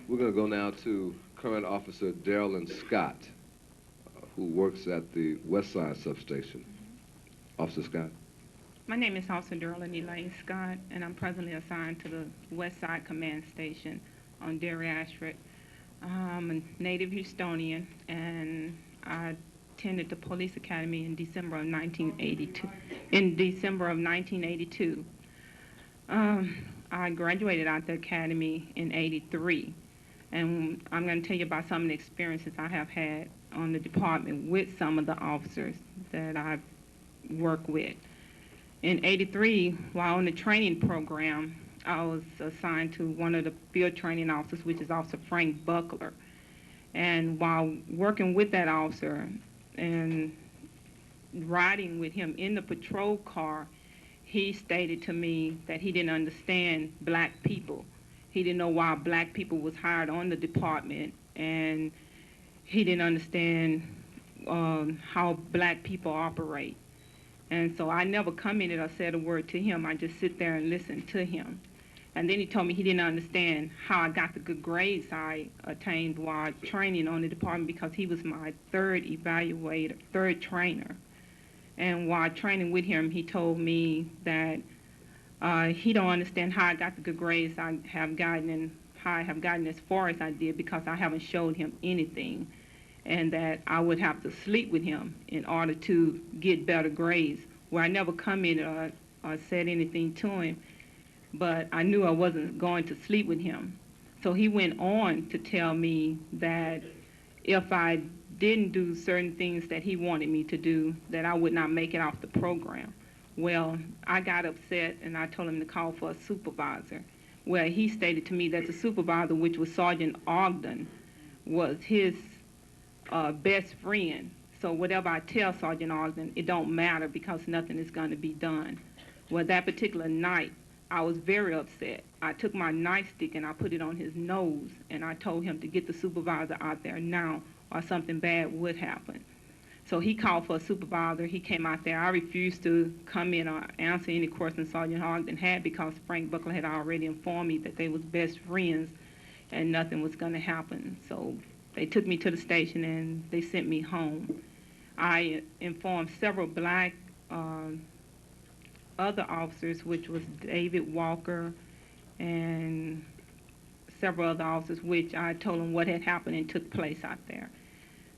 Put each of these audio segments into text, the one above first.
We're going to go now to current Officer Derilyn Scott, who works at the West Side substation. Officer Scott. My name is Officer Derilyn Scott, and I'm presently assigned to the West Side Command Station on Derry Ashford. I'm a native Houstonian, and I attended the Police Academy in December of 1982. I graduated out the academy in '83, and I'm going to tell you about some of the experiences I have had on the department with some of the officers that I've worked with. In '83, while on the training program, I was assigned to one of the field training officers, which is Officer Frank Buckler. And while working with that officer and riding with him in the patrol car, he stated to me that he didn't understand black people. He didn't know why black people was hired on the department, and he didn't understand how black people operate. And so I never commented or said a word to him. I just sit there and listen to him. And then he told me he didn't understand how I got the good grades I attained while training on the department, because he was my third trainer. And while training with him, he told me that he don't understand how I got the good grades I have gotten and how I have gotten as far as I did, because I haven't showed him anything, and that I would have to sleep with him in order to get better grades. Well, I never commented or said anything to him, but I knew I wasn't going to sleep with him. So he went on to tell me that if I didn't do certain things that he wanted me to do, that I would not make it off the program. Well, I got upset and I told him to call for a supervisor. Well, he stated to me that the supervisor, which was Sergeant Ogden, was his best friend. So whatever I tell Sergeant Ogden, it don't matter, because nothing is going to be done. Well, that particular night, I was very upset. I took my nightstick and I put it on his nose, and I told him to get the supervisor out there now, or something bad would happen. So he called for a supervisor. He came out there. I refused to come in or answer any questions Sergeant Ogden had, because Frank Buckler had already informed me that they was best friends and nothing was going to happen. So they took me to the station and they sent me home. I informed several black other officers, which was David Walker and several other officers, which I told them what had happened and took place out there.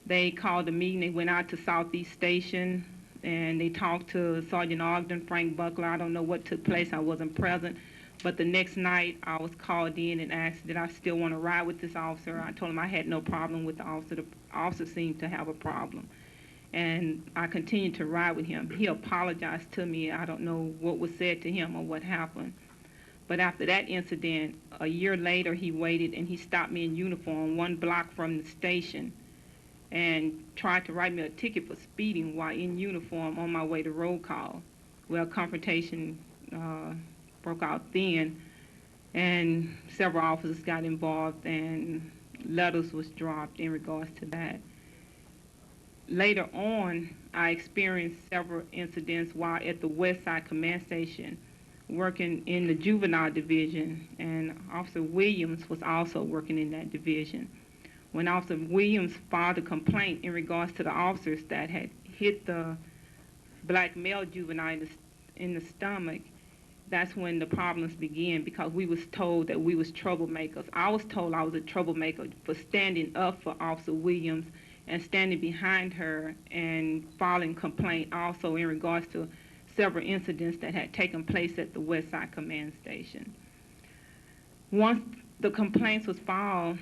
They called a meeting. They went out to Southeast Station and they talked to Sergeant Ogden, Frank Buckler. I don't know what took place. I wasn't present. But the next night, I was called in and asked, did I still want to ride with this officer? I told him I had no problem with the officer. The officer seemed to have a problem. And I continued to ride with him. He apologized to me. I don't know what was said to him or what happened. But after that incident, a year later, he waited and he stopped me in uniform 1 block from the station and tried to write me a ticket for speeding while in uniform on my way to roll call. Well, confrontation broke out then, and several officers got involved and letters was dropped in regards to that. Later on, I experienced several incidents while at the West Side Command Station working in the juvenile division, and Officer Williams was also working in that division. When Officer Williams filed a complaint in regards to the officers that had hit the black male juvenile in the stomach, that's when the problems began, because we was told that we was troublemakers. I was told I was a troublemaker for standing up for Officer Williams and standing behind her and filing complaint also in regards to several incidents that had taken place at the West Side Command Station. Once the complaints was filed,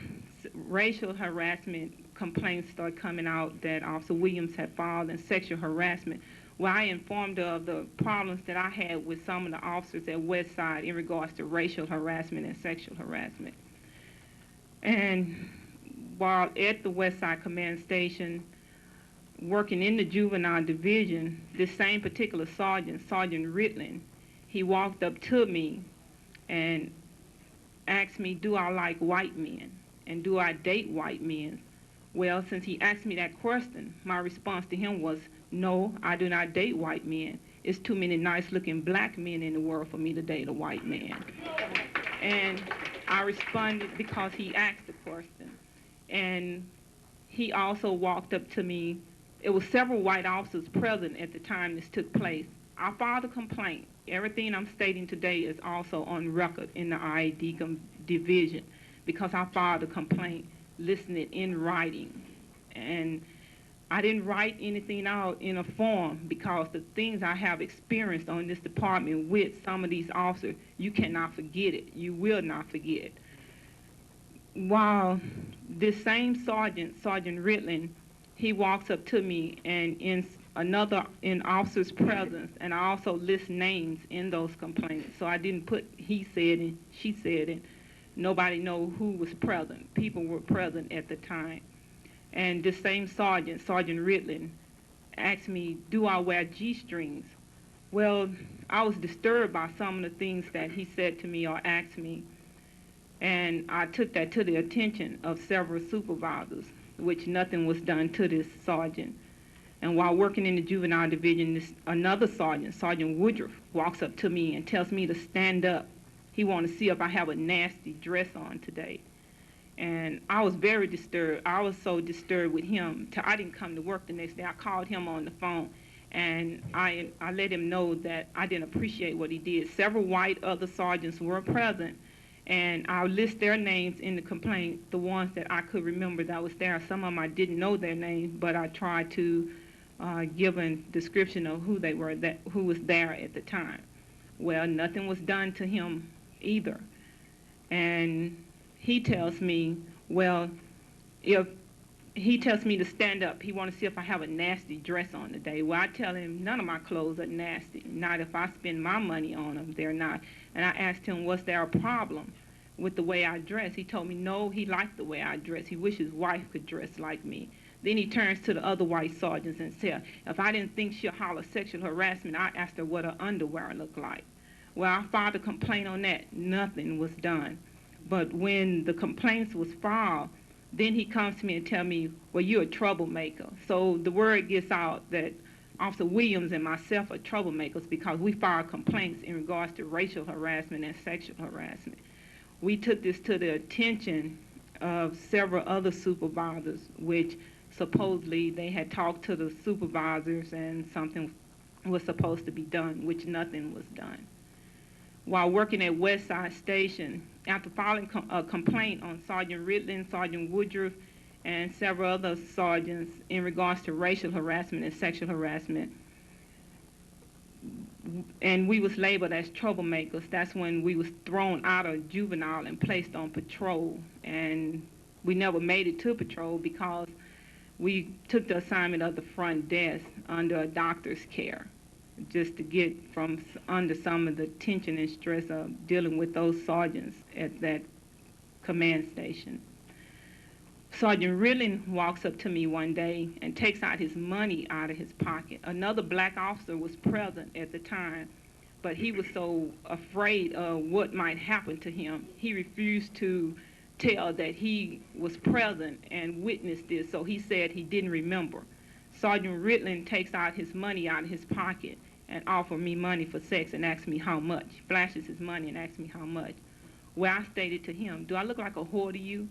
racial harassment complaints started coming out that Officer Williams had filed, and sexual harassment. Well, I informed her of the problems that I had with some of the officers at West Side in regards to racial harassment and sexual harassment. And while at the West Side Command Station, working in the juvenile division, this same particular sergeant, Sergeant Ritlin, he walked up to me and asked me, do I like white men? And do I date white men? Well, since he asked me that question, my response to him was, no, I do not date white men. It's too many nice-looking black men in the world for me to date a white man. And I responded because he asked the question. And he also walked up to me. It was several white officers present at the time this took place. I filed a complaint. Everything I'm stating today is also on record in the IAD division because I filed a complaint listing it in writing. And I didn't write anything out in a form because the things I have experienced on this department with some of these officers, you cannot forget it. You will not forget it. While this same sergeant, Sergeant Ritlin, he walks up to me and in officer's presence, and I also list names in those complaints. So I didn't put he said and she said and nobody know who was present. People were present at the time. And this same sergeant, Sergeant Ritlin, asked me, do I wear G-strings? Well, I was disturbed by some of the things that he said to me or asked me. And I took that to the attention of several supervisors, which nothing was done to this sergeant. And while working in the juvenile division, another sergeant, Sergeant Woodruff, walks up to me and tells me to stand up. He wanted to see if I have a nasty dress on today. And I was very disturbed. I was so disturbed with him till I didn't come to work the next day. I called him on the phone, and I let him know that I didn't appreciate what he did. Several white other sergeants were present, and I'll list their names in the complaint, the ones that I could remember that was there. Some of them I didn't know their names, but I tried to give a description of who they were, who was there at the time. Well, nothing was done to him either. And he tells me, well, if he tells me to stand up, he wants to see if I have a nasty dress on today. Well, I tell him none of my clothes are nasty. Not if I spend my money on them, they're not. And I asked him, was there a problem with the way I dress? He told me no, he liked the way I dress. He wished his wife could dress like me. Then he turns to the other white sergeants and says, if I didn't think she'll holler sexual harassment, I asked her what her underwear looked like. Well, I filed a complaint on that. Nothing was done. But when the complaints was filed, then he comes to me and tell me, well, you're a troublemaker. So the word gets out that Officer Williams and myself are troublemakers because we file complaints in regards to racial harassment and sexual harassment. We took this to the attention of several other supervisors, which supposedly they had talked to the supervisors and something was supposed to be done, which nothing was done. While working at Westside Station, after filing a complaint on Sergeant Ritlin, Sergeant Woodruff, and several other sergeants in regards to racial harassment and sexual harassment, and we was labeled as troublemakers, that's when we was thrown out of juvenile and placed on patrol. And we never made it to patrol because we took the assignment of the front desk under a doctor's care, just to get from under some of the tension and stress of dealing with those sergeants at that command station. Sergeant Ritlin walks up to me one day and takes out his money out of his pocket. Another black officer was present at the time, but he was so afraid of what might happen to him, he refused to tell that he was present and witnessed this, so he said he didn't remember. Sergeant Ritlin takes out his money out of his pocket and offered me money for sex and asked me how much. Flashes his money and asks me how much. Well, I stated to him, do I look like a whore to you?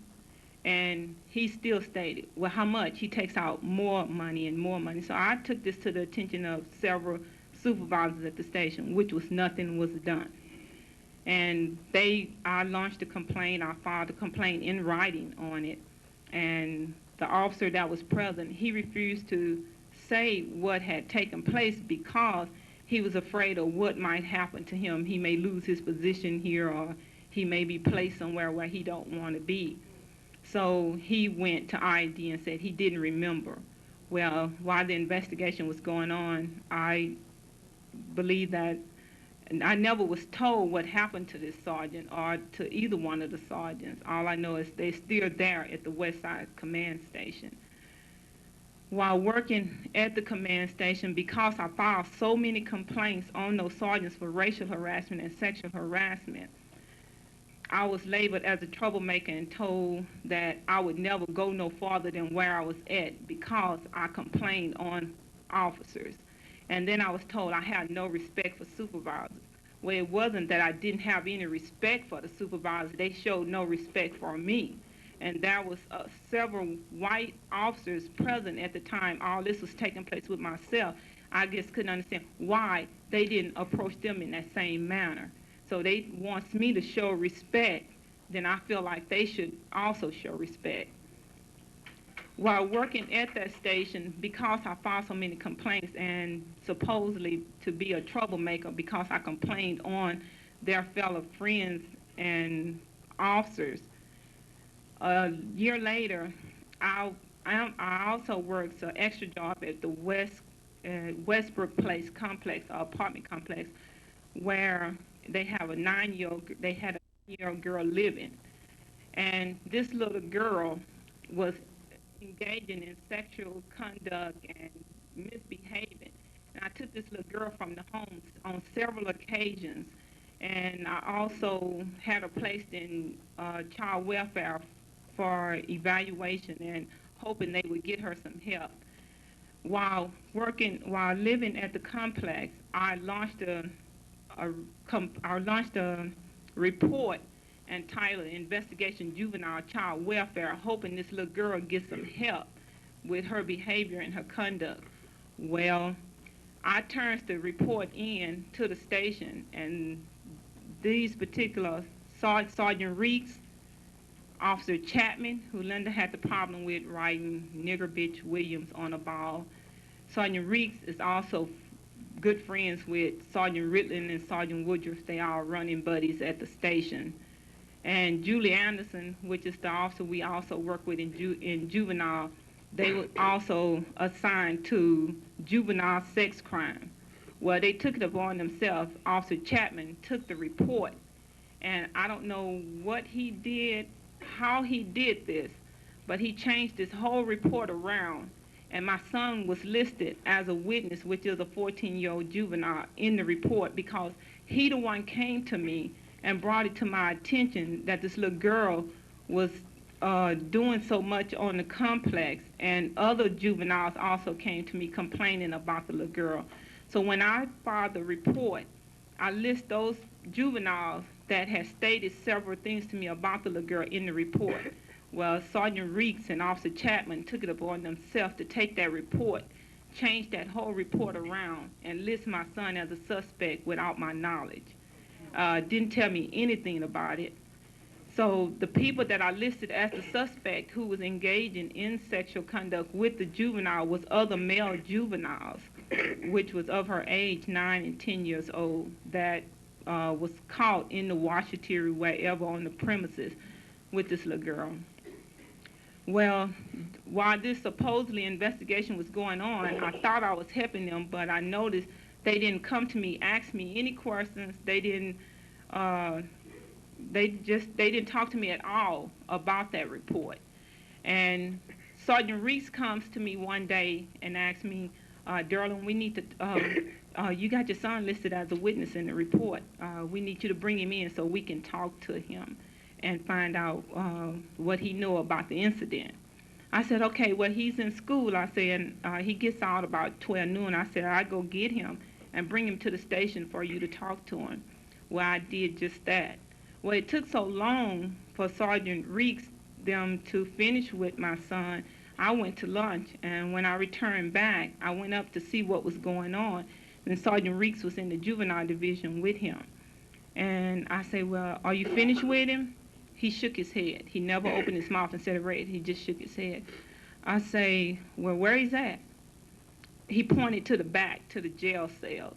And he still stated, well, how much? He takes out more money and more money. So I took this to the attention of several supervisors at the station, which was nothing was done. And I launched a complaint. I filed a complaint in writing on it. And the officer that was present, he refused to say what had taken place because he was afraid of what might happen to him. He may lose his position here, or he may be placed somewhere where he don't want to be. So he went to ID and said he didn't remember. Well, while the investigation was going on, I believe that I never was told what happened to this sergeant or to either one of the sergeants. All I know is they're still there at the Westside Command Station. While working at the command station, because I filed so many complaints on those sergeants for racial harassment and sexual harassment, I was labeled as a troublemaker and told that I would never go no farther than where I was at because I complained on officers. And then I was told I had no respect for supervisors. Well, it wasn't that I didn't have any respect for the supervisor. They showed no respect for me. And there was several white officers present at the time all this was taking place with myself. I just couldn't understand why they didn't approach them in that same manner. So they wants me to show respect, then I feel like they should also show respect. While working at that station, because I filed so many complaints and supposedly to be a troublemaker because I complained on their fellow friends and officers, a year later, I also worked an extra job at the Westbrook Place complex, apartment complex, where they have a 9-year-old. They had a 9-year-old girl living, and this little girl was engaging in sexual conduct and misbehaving. And I took this little girl from the home on several occasions, and I also had her placed in child welfare for evaluation and hoping they would get her some help. While living at the complex, I launched a report entitled Investigation Juvenile Child Welfare, hoping this little girl gets some help with her behavior and her conduct. Well, I turned the report in to the station, and these particular Sergeant Reeks, Officer Chapman, who Linda had the problem with writing Nigger Bitch Williams on a ball. Sergeant Reeks is also good friends with Sergeant Ritland and Sergeant Woodruff. They are running buddies at the station. And Julie Anderson, which is the officer we also work with in juvenile, they were also assigned to juvenile sex crime. Well, they took it upon themselves. Officer Chapman took the report, and I don't know what he did, how he did this, but he changed this whole report around, and my son was listed as a witness, which is a 14-year-old juvenile, in the report because he the one came to me and brought it to my attention that this little girl was doing so much on the complex, and other juveniles also came to me complaining about the little girl. So when I filed the report, I list those juveniles that had stated several things to me about the little girl in the report. Well, Sergeant Reeks and Officer Chapman took it upon themselves to take that report, change that whole report around, and list my son as a suspect without my knowledge. Didn't tell me anything about it. So the people that I listed as the suspect who was engaging in sexual conduct with the juvenile was other male juveniles, which was of her age, 9 and 10 years old, that was caught in the washateria wherever on the premises with this little girl. Well, while this supposedly investigation was going on, I thought I was helping them, but I noticed they didn't come to me, ask me any questions. They didn't talk to me at all about that report. And Sergeant Reese comes to me one day and asks me, Derilyn, we need to, you got your son listed as a witness in the report. We need you to bring him in so we can talk to him and find out what he knew about the incident. I said, okay, well, he's in school. I said, he gets out about 12 noon. I said, I'll go get him and bring him to the station for you to talk to him. Well, I did just that. Well, it took so long for Sergeant Reeks them to finish with my son. I went to lunch, and when I returned back, I went up to see what was going on, and Sergeant Reeks was in the juvenile division with him. And I said, well, are you finished with him? He shook his head. He never opened his mouth and said a word. He just shook his head. I say, well, where he's at? He pointed to the back, to the jail cells.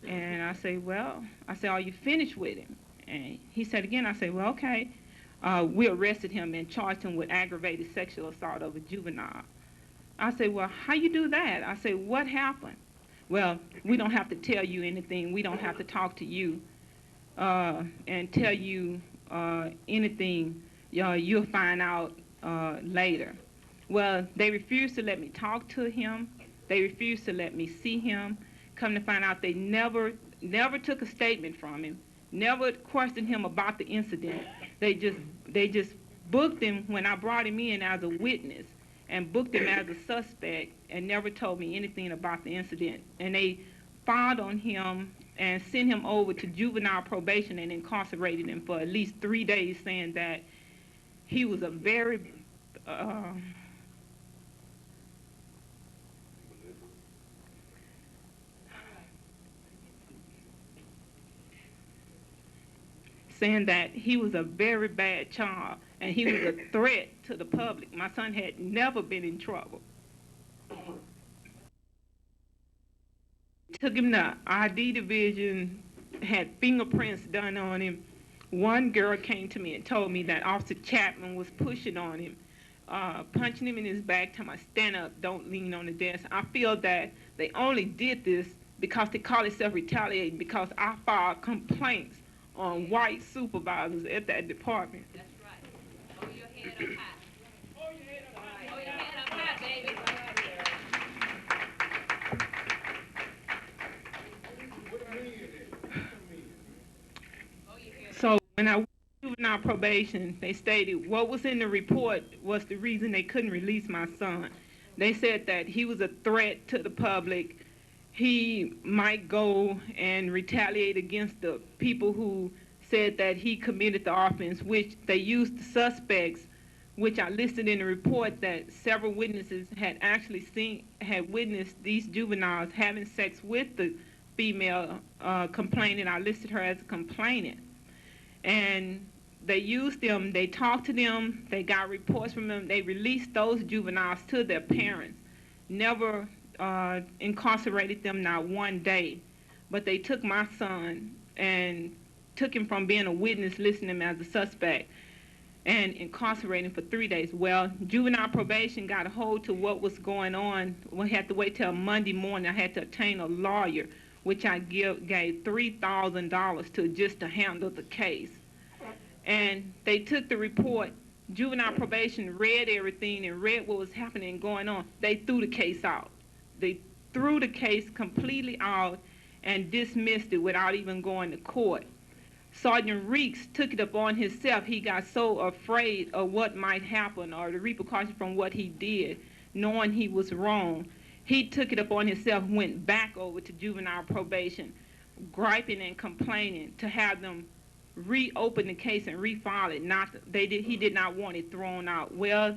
And I say, well, are you finished with him? And he said again, I said, well, okay. We arrested him and charged him with aggravated sexual assault of a juvenile. I said, well, how you do that? I said, what happened? Well, we don't have to tell you anything. We don't have to talk to you and tell you anything. You'll find out later. Well, they refused to let me talk to him. They refused to let me see him. Come to find out, they never took a statement from him, never questioned him about the incident. They just booked him when I brought him in as a witness and booked him as a suspect and never told me anything about the incident. And they filed on him and sent him over to juvenile probation and incarcerated him for at least 3 days, saying that he was a very saying that he was a very bad child and he was a threat to the public. My son had never been in trouble. Took him to ID division, had fingerprints done on him. One girl came to me and told me that Officer Chapman was pushing on him, punching him in his back, telling him, stand up, don't lean on the desk. I feel that they only did this because they call themselves retaliating, because I filed complaints on white supervisors at that department. That's right. Hold your head up high. Hold your head up high. Hold your head up high, baby. So when I went to juvenile probation, they stated what was in the report was the reason they couldn't release my son. They said that he was a threat to the public. He might go and retaliate against the people who said that he committed the offense, which they used the suspects, which I listed in the report, that several witnesses had actually witnessed these juveniles having sex with the female complainant. I listed her as a complainant. And they used them, they talked to them, they got reports from them, they released those juveniles to their parents, never incarcerated them not one day. But they took my son and took him from being a witness, listing him as a suspect, and incarcerated him for 3 days. Well, juvenile probation got a hold to what was going on. We had to wait till Monday morning. I had to obtain a lawyer, which I gave $3,000 to just to handle the case. And they took the report. Juvenile probation read everything and read what was happening and going on. They threw the case out. They threw the case completely out and dismissed it without even going to court. Sergeant Reeks took it upon himself. He got so afraid of what might happen or the repercussions from what he did, knowing he was wrong. He took it upon himself, went back over to juvenile probation, griping and complaining to have them reopen the case and refile it. He did not want it thrown out. Well,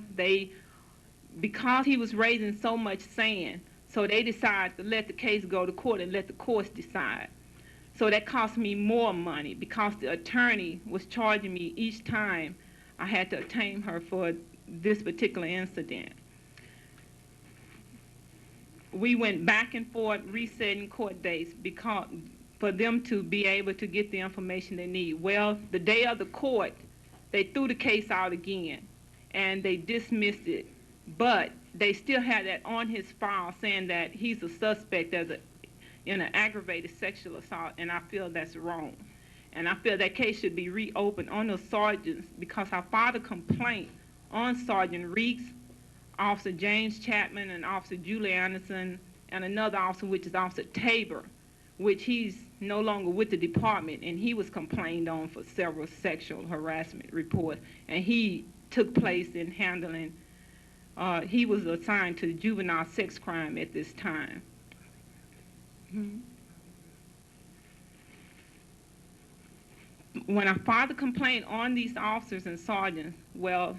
because he was raising so much sand, so they decided to let the case go to court and let the courts decide. So that cost me more money because the attorney was charging me each time I had to obtain her for this particular incident. We went back and forth resetting court dates for them to be able to get the information they need. Well, the day of the court, they threw the case out again and they dismissed it. But they still had that on his file saying that he's a suspect in an aggravated sexual assault, and I feel that's wrong. And I feel that case should be reopened on those sergeants because I filed a complaint on Sergeant Reeks, Officer James Chapman, and Officer Julie Anderson, and another officer, which is Officer Tabor, which he's no longer with the department, and he was complained on for several sexual harassment reports, and he took place in handling, he was assigned to juvenile sex crime at this time. When I filed a complaint on these officers and sergeants, well,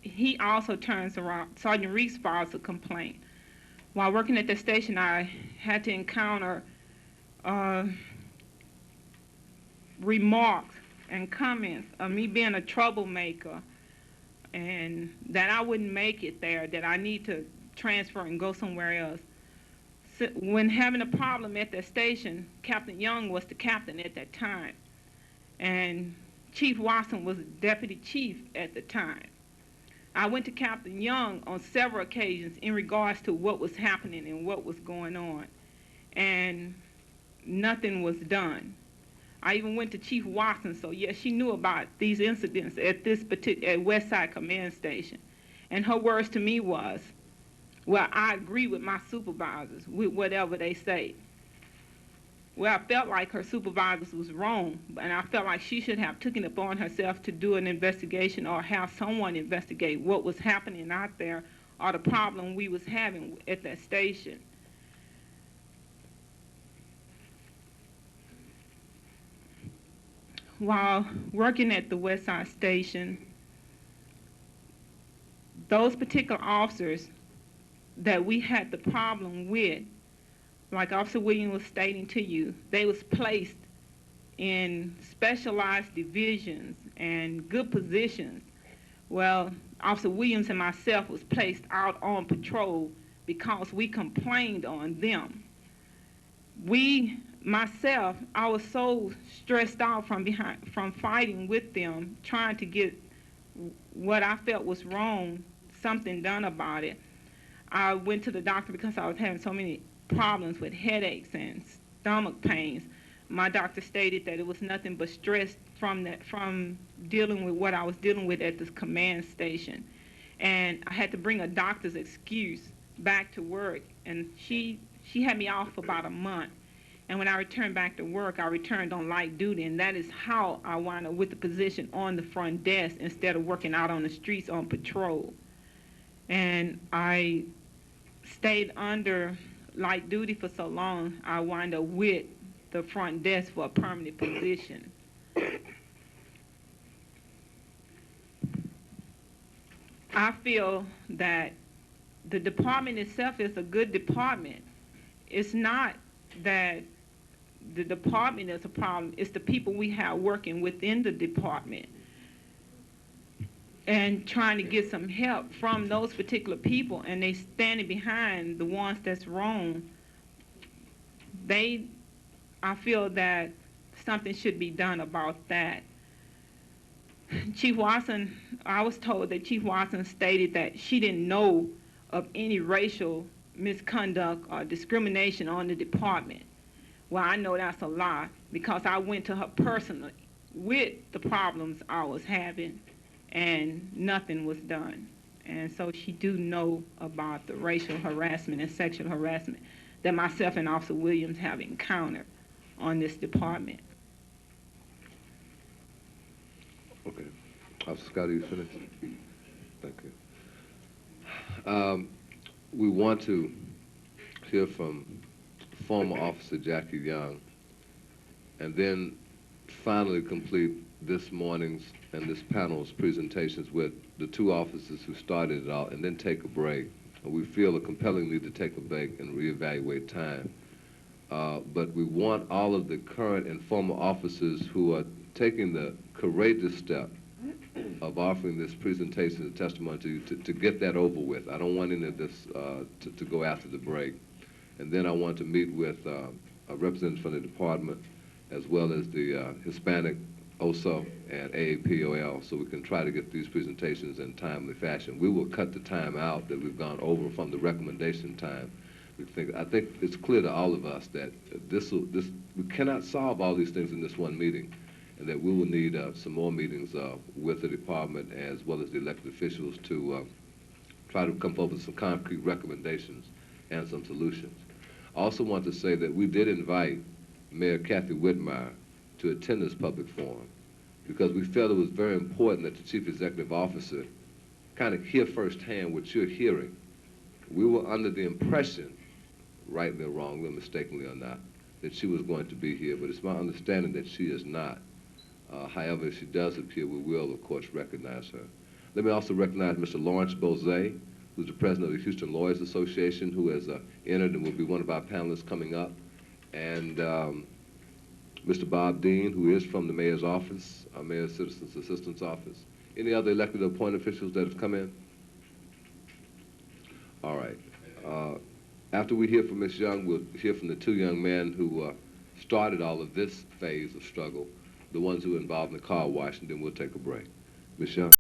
he also turns around. Sergeant Reeks files a complaint. While working at the station, I had to encounter remarks and comments of me being a troublemaker and that I wouldn't make it there, that I need to transfer and go somewhere else. When having a problem at the station, Captain Young was the captain at that time, and Chief Watson was deputy chief at the time. I went to Captain Young on several occasions in regards to what was happening and what was going on, and nothing was done. I even went to Chief Watson, so yes, she knew about these incidents at this particular Westside Command Station, and her words to me was, well, I agree with my supervisors with whatever they say. Well, I felt like her supervisors was wrong, and I felt like she should have taken it upon herself to do an investigation or have someone investigate what was happening out there or the problem we was having at that station. while working at the West Side Station, those particular officers that we had the problem with, like Officer Williams was stating to you, they was placed in specialized divisions and good positions. Well, Officer Williams and myself was placed out on patrol because we complained on them. Myself, I was so stressed out from fighting with them, trying to get what I felt was wrong, something done about it. I went to the doctor because I was having so many problems with headaches and stomach pains. My doctor stated that it was nothing but stress from dealing with what I was dealing with at this command station. And I had to bring a doctor's excuse back to work, and she had me off for about a month. And when I returned back to work, I returned on light duty, and that is how I wound up with the position on the front desk instead of working out on the streets on patrol. And I stayed under light duty for so long, I wound up with the front desk for a permanent position. I feel that the department itself is a good department. It's not that the department is a problem, it's the people we have working within the department and trying to get some help from those particular people, and they standing behind the ones that's wrong. I feel that something should be done about that. Chief Watson, I was told that Chief Watson stated that she didn't know of any racial misconduct or discrimination on the department. Well, I know that's a lie because I went to her personally with the problems I was having, and nothing was done. And so she do know about the racial harassment and sexual harassment that myself and Officer Williams have encountered on this department. Okay. Officer Scott, are you finished? Thank you. We want to hear from former Officer Jackie Young, and then finally complete this morning's and this panel's presentations with the two officers who started it all, and then take a break. We feel a compelling need to take a break and reevaluate time. But we want all of the current and former officers who are taking the courageous step of offering this presentation and testimony to you to get that over with. I don't want any of this to go after the break. And then I want to meet with a representative from the department as well as the Hispanic OSO and AAPOL, so we can try to get these presentations in timely fashion. We will cut the time out that we've gone over from the recommendation time. I think it's clear to all of us that we cannot solve all these things in this one meeting, and that we will need some more meetings with the department as well as the elected officials to try to come up with some concrete recommendations and some solutions. I also want to say that we did invite Mayor Kathy Whitmire to attend this public forum because we felt it was very important that the Chief Executive Officer kind of hear firsthand what you're hearing. We were under the impression, rightly or wrongly, mistakenly or not, that she was going to be here, but it's my understanding that she is not. However, if she does appear, we will, of course, recognize her. Let me also recognize Mr. Lawrence Bozay, who's the president of the Houston Lawyers Association, who has entered and will be one of our panelists coming up, and Mr. Bob Dean, who is from the Mayor's Office, our Mayor's Citizens Assistance Office. Any other elected or appointed officials that have come in? All right. After we hear from Ms. Young, we'll hear from the two young men who started all of this phase of struggle, the ones who were involved in the car wash, and then we'll take a break. Ms. Young.